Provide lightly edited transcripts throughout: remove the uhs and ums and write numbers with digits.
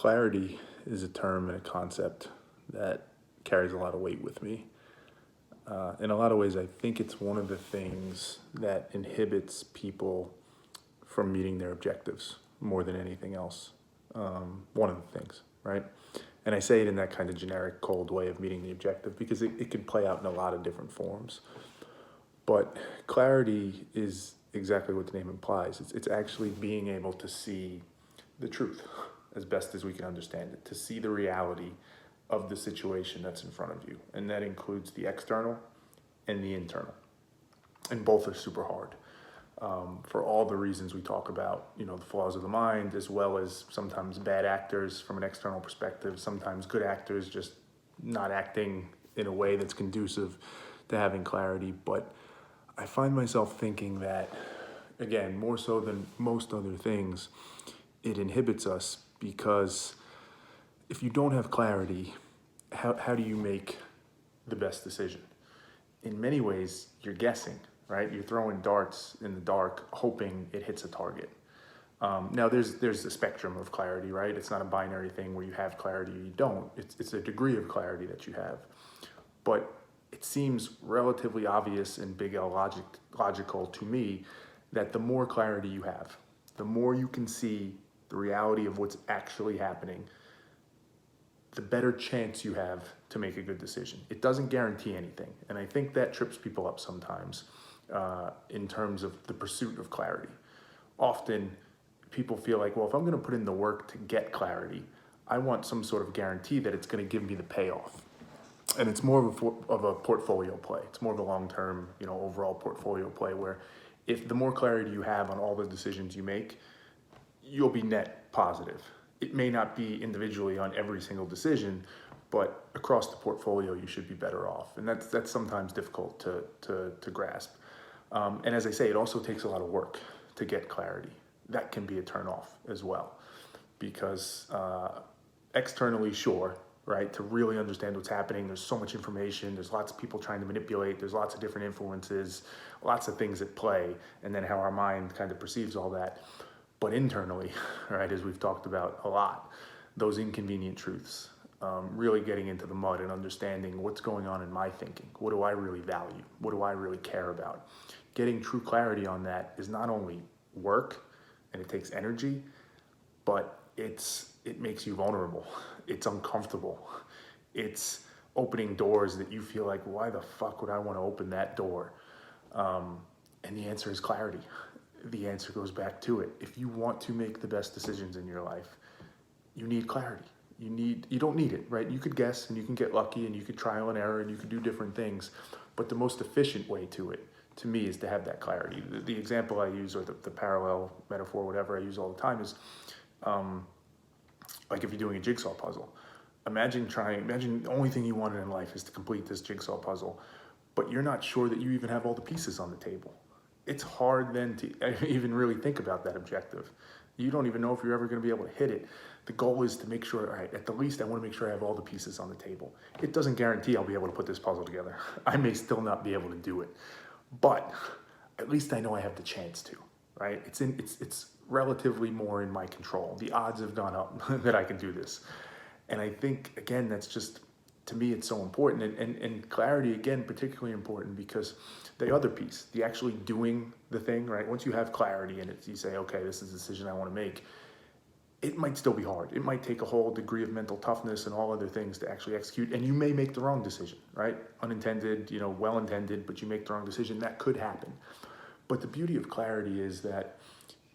Clarity is a term and a concept that carries a lot of weight with me. In a lot of ways, I think it's one of the things that inhibits people from meeting their objectives more than anything else. One of the things, right? And I say it in that kind of generic, cold way of meeting the objective because it can play out in a lot of different forms. But clarity is exactly what the name implies. It's actually being able to see the truth as best as we can understand it, to see the reality of the situation that's in front of you. And that includes the external and the internal. And both are super hard for all the reasons we talk about, the flaws of the mind, as well as sometimes bad actors from an external perspective, sometimes good actors just not acting in a way that's conducive to having clarity. But I find myself thinking that, again, more so than most other things, it inhibits us because if you don't have clarity, how do you make the best decision? In many ways, you're guessing, right? You're throwing darts in the dark, hoping it hits a target. Now, there's a spectrum of clarity, right? It's not a binary thing where you have clarity or you don't. It's a degree of clarity that you have. But it seems relatively obvious and big L logical to me that the more clarity you have, the more you can see the reality of what's actually happening, the better chance you have to make a good decision. It doesn't guarantee anything. And I think that trips people up sometimes in terms of the pursuit of clarity. Often people feel like, well, if I'm going to put in the work to get clarity, I want some sort of guarantee that it's going to give me the payoff. And it's more of a portfolio play. It's more of a long-term, overall portfolio play where if the more clarity you have on all the decisions you make, you'll be net positive. It may not be individually on every single decision, but across the portfolio, you should be better off. And that's sometimes difficult to grasp. And as I say, it also takes a lot of work to get clarity. That can be a turnoff as well, because externally, sure, right? To really understand what's happening, there's so much information, there's lots of people trying to manipulate, there's lots of different influences, lots of things at play, and then how our mind kind of perceives all that. But internally, right, as we've talked about a lot, those inconvenient truths, really getting into the mud and understanding what's going on in my thinking. What do I really value? What do I really care about? Getting true clarity on that is not only work and it takes energy, but it makes you vulnerable. It's uncomfortable. It's opening doors that you feel like, why the fuck would I want to open that door? And the answer is clarity. The answer goes back to it. If you want to make the best decisions in your life, you need clarity. You don't need it, right? You could guess and you can get lucky and you could trial and error and you could do different things. But the most efficient way to it, to me, is to have that clarity. The example I use, or the parallel metaphor, whatever I use all the time, is like if you're doing a jigsaw puzzle. Imagine the only thing you wanted in life is to complete this jigsaw puzzle, but you're not sure that you even have all the pieces on the table. It's hard then to even really think about that objective. You don't even know if you're ever going to be able to hit it. The goal is to make sure, all right, at the least I want to make sure I have all the pieces on the table. It doesn't guarantee I'll be able to put this puzzle together. I may still not be able to do it, but at least I know I have the chance to, right? It's relatively more in my control. The odds have gone up that I can do this. And I think, again, that's just, to me, it's so important. And clarity, again, particularly important because the other piece, the actually doing the thing, right? Once you have clarity in it, you say, okay, this is the decision I want to make. It might still be hard. It might take a whole degree of mental toughness and all other things to actually execute. And you may make the wrong decision, right? Unintended, well-intended, but you make the wrong decision. That could happen. But the beauty of clarity is that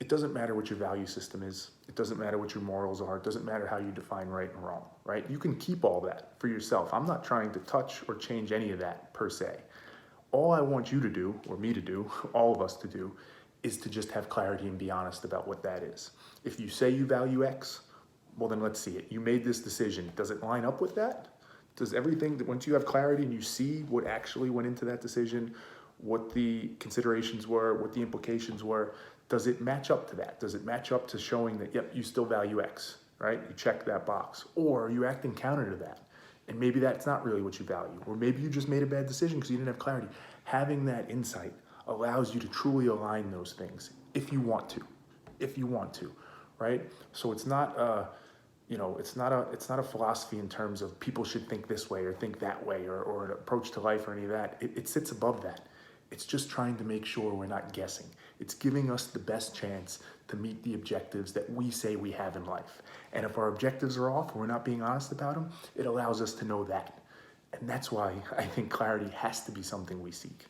it doesn't matter what your value system is. It doesn't matter what your morals are. It doesn't matter how you define right and wrong, right? You can keep all that for yourself. I'm not trying to touch or change any of that per se. All I want you to do, or me to do, all of us to do, is to just have clarity and be honest about what that is. If you say you value X, well then let's see it. You made this decision. Does it line up with that? Does everything, that once you have clarity and you see what actually went into that decision, what the considerations were, what the implications were, does it match up to that? Does it match up to showing that, yep, you still value X, right? You check that box. Or are you acting counter to that? And maybe that's not really what you value. Or maybe you just made a bad decision because you didn't have clarity. Having that insight allows you to truly align those things if you want to, right? So it's not it's not a philosophy in terms of people should think this way or think that way, or an approach to life or any of that. It sits above that. It's just trying to make sure we're not guessing. It's giving us the best chance to meet the objectives that we say we have in life. And if our objectives are off, or we're not being honest about them, it allows us to know that. And that's why I think clarity has to be something we seek.